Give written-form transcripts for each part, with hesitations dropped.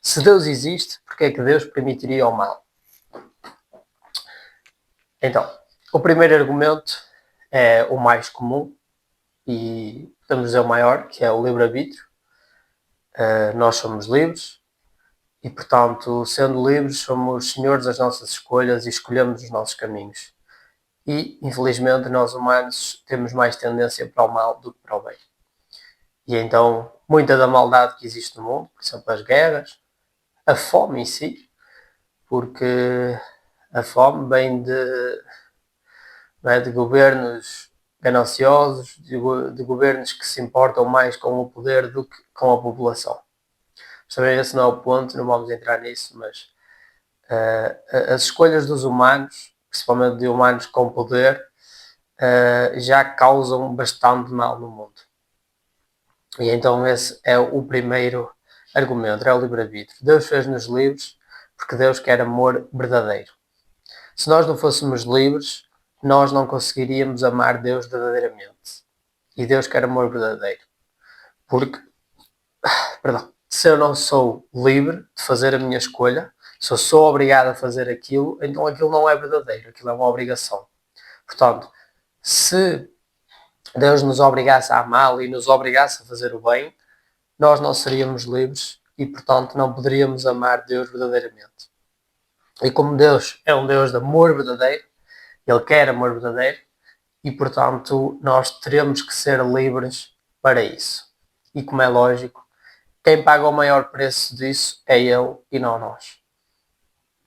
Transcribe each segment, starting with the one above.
Se Deus existe, porque é que Deus permitiria o mal? Então, o primeiro argumento é o mais comum e podemos dizer o maior, que é o livre-arbítrio. Nós somos livres e, portanto, sendo livres, somos senhores das nossas escolhas e escolhemos os nossos caminhos. E, infelizmente, nós humanos temos mais tendência para o mal do que para o bem. E então, muita da maldade que existe no mundo, por exemplo, as guerras, a fome em si, porque a fome vem de governos gananciosos, de governos que se importam mais com o poder do que com a população. Também esse não é o ponto, não vamos entrar nisso, mas as escolhas dos humanos, principalmente de humanos com poder, já causam bastante mal no mundo. E então esse é o primeiro argumento, é o livre-arbítrio. Deus fez-nos livres porque Deus quer amor verdadeiro. Se nós não fôssemos livres, nós não conseguiríamos amar Deus verdadeiramente. E Deus quer amor verdadeiro. Porque, se eu não sou livre de fazer a minha escolha, se eu sou obrigado a fazer aquilo, então aquilo não é verdadeiro, aquilo é uma obrigação. Portanto, se Deus nos obrigasse a amá-lo e nos obrigasse a fazer o bem, nós não seríamos livres e, portanto, não poderíamos amar Deus verdadeiramente. E como Deus é um Deus de amor verdadeiro, Ele quer amor verdadeiro, e, portanto, nós teremos que ser livres para isso. E, como é lógico, quem paga o maior preço disso é Ele e não nós.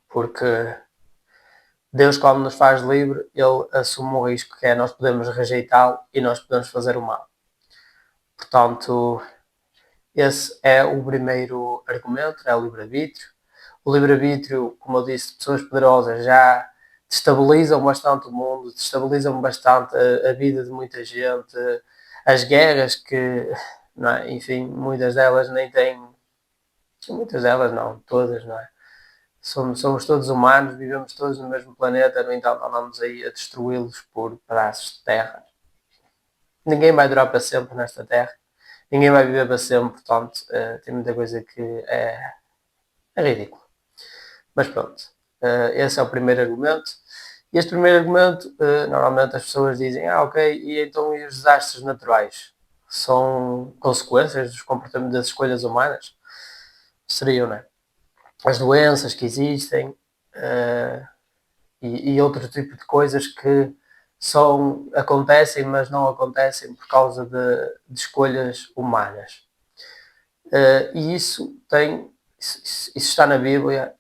Porque Deus, quando nos faz livre, Ele assume o risco que é nós podemos rejeitá-lo e nós podemos fazer o mal. Portanto, esse é o primeiro argumento, é o livre-arbítrio. O livre-arbítrio, como eu disse, pessoas poderosas já destabilizam bastante o mundo, destabilizam bastante a vida de muita gente, as guerras que, não é? Enfim, muitas delas nem têm, muitas delas não, todas, não é? Somos todos humanos, vivemos todos no mesmo planeta, no entanto andamos aí a destruí-los por pedaços de terra. Ninguém vai durar para sempre nesta terra, ninguém vai viver para sempre, portanto, tem muita coisa que é ridículo. Mas pronto, esse é o primeiro argumento. E este primeiro argumento, normalmente as pessoas dizem, ok, e então e os desastres naturais? São consequências dos comportamentos das escolhas humanas? Seriam, não é? As doenças que existem e outro tipo de coisas que acontecem, mas não acontecem por causa de escolhas humanas. E isso está na Bíblia.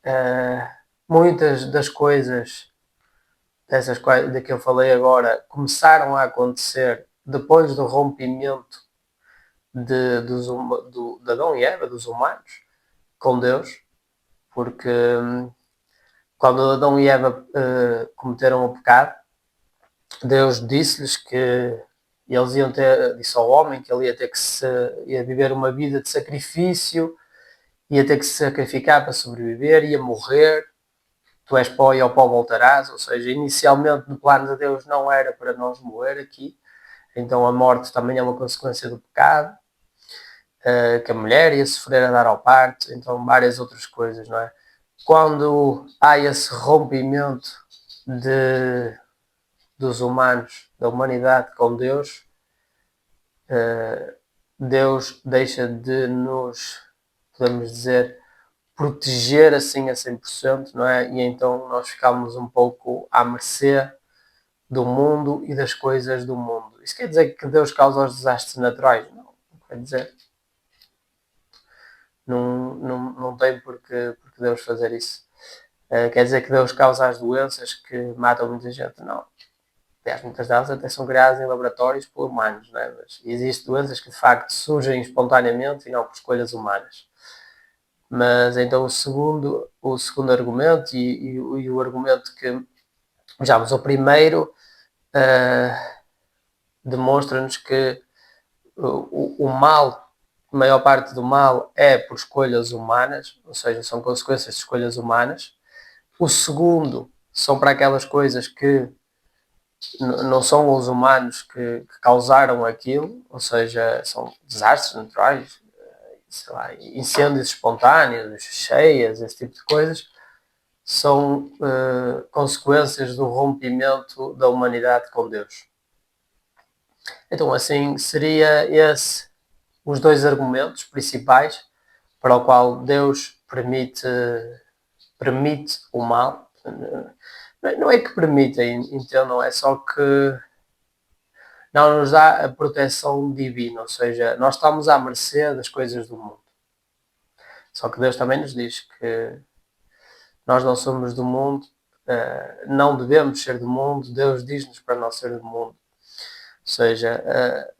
Muitas das coisas de que eu falei agora começaram a acontecer depois do rompimento de Adão e Eva, dos humanos, com Deus, porque quando Adão e Eva cometeram o pecado, Deus disse-lhes que eles disse ao homem que ele ia ter que ia viver uma vida de sacrifício, ia ter que se sacrificar para sobreviver, ia morrer, tu és pó e ao pó voltarás, ou seja, inicialmente no plano de Deus não era para nós morrer aqui, então a morte também é uma consequência do pecado, que a mulher ia sofrer a dar ao parto, então várias outras coisas, não é? Quando há esse rompimento dos humanos, da humanidade com Deus, Deus deixa de nos, podemos dizer, proteger assim a 100%, não é? E então nós ficamos um pouco à mercê do mundo e das coisas do mundo. Isso quer dizer que Deus causa os desastres naturais? Não quer dizer. Não tem porque Deus fazer isso. Quer dizer que Deus causa as doenças que matam muita gente? Não. Aliás, muitas delas até são criadas em laboratórios por humanos, não é? Mas existem doenças que de facto surgem espontaneamente e não por escolhas humanas. Mas então o segundo argumento e o argumento que, vejamos, o primeiro demonstra-nos que o mal, a maior parte do mal é por escolhas humanas, ou seja, são consequências de escolhas humanas. O segundo são para aquelas coisas que não são os humanos que causaram aquilo, ou seja, são desastres naturais, sei lá, incêndios espontâneos, cheias, esse tipo de coisas, são consequências do rompimento da humanidade com Deus. Então, assim, seria esse os dois argumentos principais para o qual Deus permite o mal. Não é que permita, entendam, é só que não nos dá a proteção divina, ou seja, nós estamos à mercê das coisas do mundo. Só que Deus também nos diz que nós não somos do mundo, não devemos ser do mundo, Deus diz-nos para não ser do mundo. Ou seja,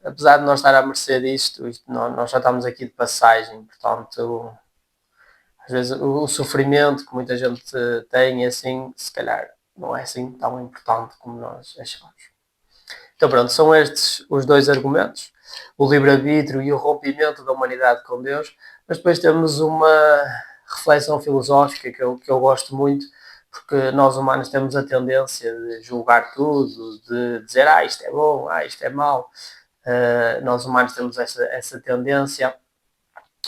apesar de nós estar à mercê disto, nós já estamos aqui de passagem, portanto, às vezes o sofrimento que muita gente tem, assim, se calhar não é assim tão importante como nós achamos. Então pronto, são estes os dois argumentos, o livre-arbítrio e o rompimento da humanidade com Deus, mas depois temos uma reflexão filosófica que eu gosto muito, porque nós humanos temos a tendência de julgar tudo, de dizer isto é bom, isto é mau. Nós humanos temos essa tendência.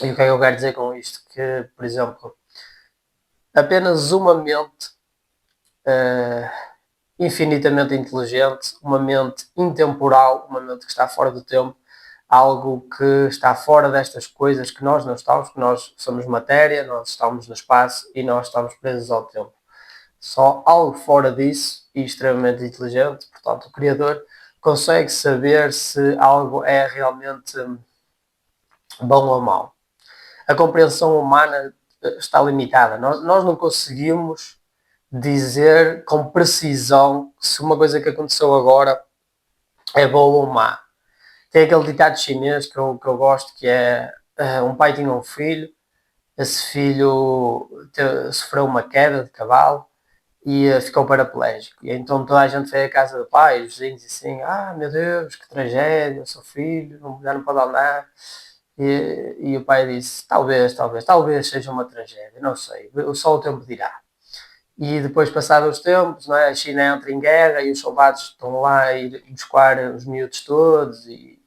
E o que é que eu quero dizer com isto? Que, por exemplo, apenas uma mente infinitamente inteligente, uma mente intemporal, uma mente que está fora do tempo, algo que está fora destas coisas que nós não estamos, que nós somos matéria, nós estamos no espaço e nós estamos presos ao tempo. Só algo fora disso e extremamente inteligente, portanto, o Criador consegue saber se algo é realmente bom ou mau. A compreensão humana está limitada. Nós não conseguimos dizer com precisão se uma coisa que aconteceu agora é boa ou má. Tem aquele ditado chinês que eu gosto, que é um pai tinha um filho, esse filho sofreu uma queda de cavalo e ficou paraplégico. E então toda a gente foi à casa do pai, os vizinhos assim, meu Deus, que tragédia, o seu filho já não pode andar. E o pai disse, talvez seja uma tragédia, não sei, só o tempo dirá. E depois, passados os tempos, não é? A China entra em guerra e os soldados estão lá a ir buscar os miúdos todos e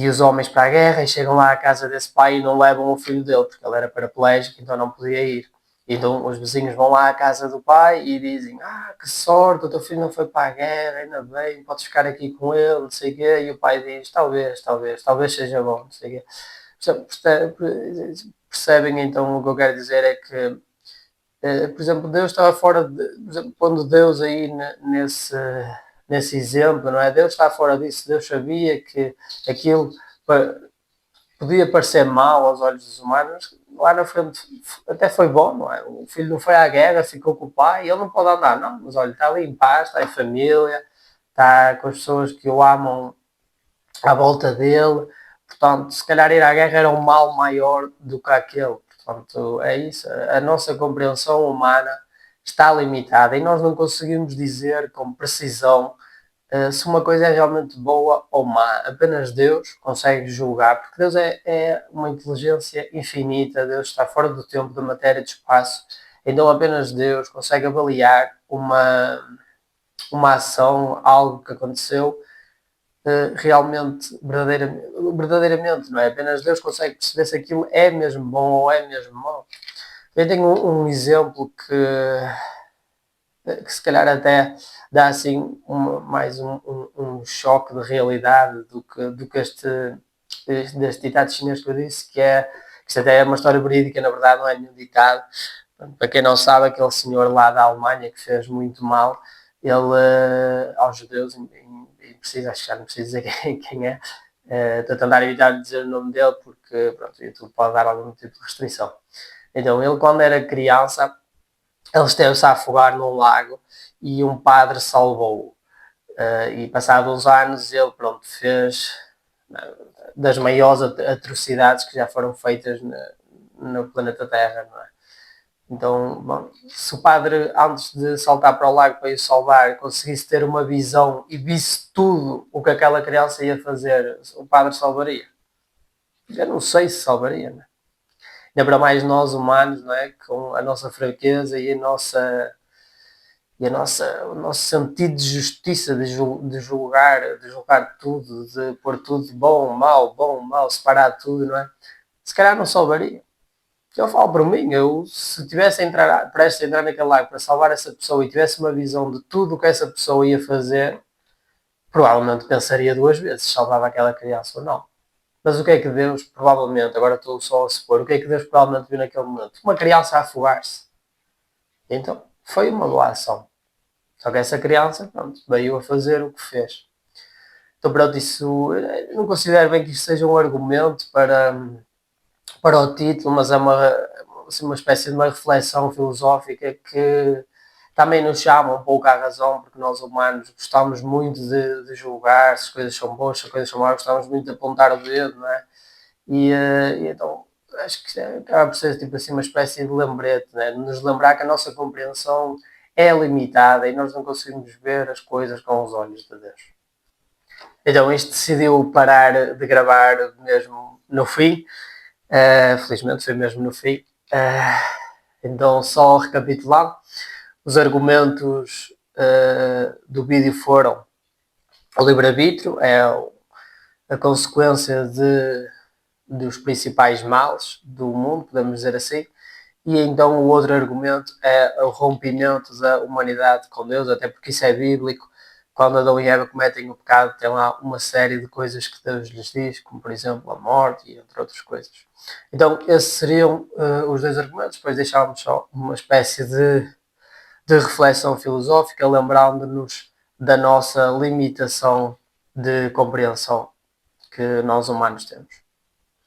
os homens para a guerra e chegam lá à casa desse pai e não levam o filho dele, porque ele era paraplégico, então não podia ir. Então os vizinhos vão lá à casa do pai e dizem, que sorte, o teu filho não foi para a guerra, ainda bem, podes ficar aqui com ele, não sei o quê. E o pai diz, talvez seja bom, não sei o quê. Percebem então o que eu quero dizer é que, por exemplo, Deus estava fora de, por exemplo, pondo Deus aí nesse exemplo, não é? Deus está fora disso, Deus sabia que aquilo podia parecer mal aos olhos dos humanos, lá na frente até foi bom, não é? O filho não foi à guerra, ficou com o pai, ele não pode andar, não, mas olha, está ali em paz, está em família, está com as pessoas que o amam à volta dele, portanto, se calhar ir à guerra era um mal maior do que aquele, portanto, é isso, a nossa compreensão humana está limitada e nós não conseguimos dizer com precisão se uma coisa é realmente boa ou má. Apenas Deus consegue julgar, porque Deus é uma inteligência infinita, Deus está fora do tempo, da matéria e do espaço, então apenas Deus consegue avaliar uma ação, algo que aconteceu, realmente, verdadeiramente, não é? Apenas Deus consegue perceber se aquilo é mesmo bom ou é mesmo mau. Eu tenho um exemplo que se calhar até dá assim mais um choque de realidade do que deste ditado chinês que eu disse, que isto até é uma história verídica, na verdade não é nenhum ditado. Para quem não sabe, aquele senhor lá da Alemanha que fez muito mal, ele aos judeus, acho que já não preciso dizer quem é, estou a tentar evitar de dizer o nome dele porque pronto, o YouTube pode dar algum tipo de restrição. Então ele quando era criança, ele esteve-se a afogar num lago e um padre salvou-o. E passados uns anos ele fez das maiores atrocidades que já foram feitas no planeta Terra, não é? Então, bom, se o padre, antes de saltar para o lago para o salvar, conseguisse ter uma visão e visse tudo o que aquela criança ia fazer, o padre salvaria? Eu não sei se salvaria, não é? Ainda para mais nós humanos, não é? Com a nossa fraqueza e o nosso sentido de justiça, de julgar tudo, de pôr tudo bom, mau, separar tudo, não é? se calhar não salvaria. Eu falo por mim, eu se tivesse prestes a entrar naquele lago para salvar essa pessoa e tivesse uma visão de tudo o que essa pessoa ia fazer, provavelmente pensaria duas vezes se salvava aquela criança ou não. Mas o que é que Deus, provavelmente, agora estou só a supor, o que é que Deus provavelmente viu naquele momento? Uma criança a afogar-se. Então, foi uma boa ação. Só que essa criança, pronto, veio a fazer o que fez. Então, pronto, isso, não considero bem que isto seja um argumento para o título, mas é assim, uma espécie de uma reflexão filosófica que também nos chama um pouco à razão, porque nós humanos gostamos muito de julgar se as coisas são boas, se as coisas são más, gostamos muito de apontar o dedo, não é? E então acho que acaba por ser tipo assim uma espécie de lembrete, né? Nos lembrar que a nossa compreensão é limitada e nós não conseguimos ver as coisas com os olhos de Deus. Então isto decidiu parar de gravar mesmo no fim, felizmente foi mesmo no fim. Então só recapitulando, os argumentos do vídeo foram: o livre-arbítrio é a consequência dos principais males do mundo, podemos dizer assim. E então o outro argumento é o rompimento da humanidade com Deus, até porque isso é bíblico. Quando Adão e Eva cometem o pecado, tem lá uma série de coisas que Deus lhes diz, como por exemplo a morte e entre outras coisas. Então esses seriam os dois argumentos, depois deixávamos só uma espécie de reflexão filosófica, lembrando-nos da nossa limitação de compreensão que nós humanos temos.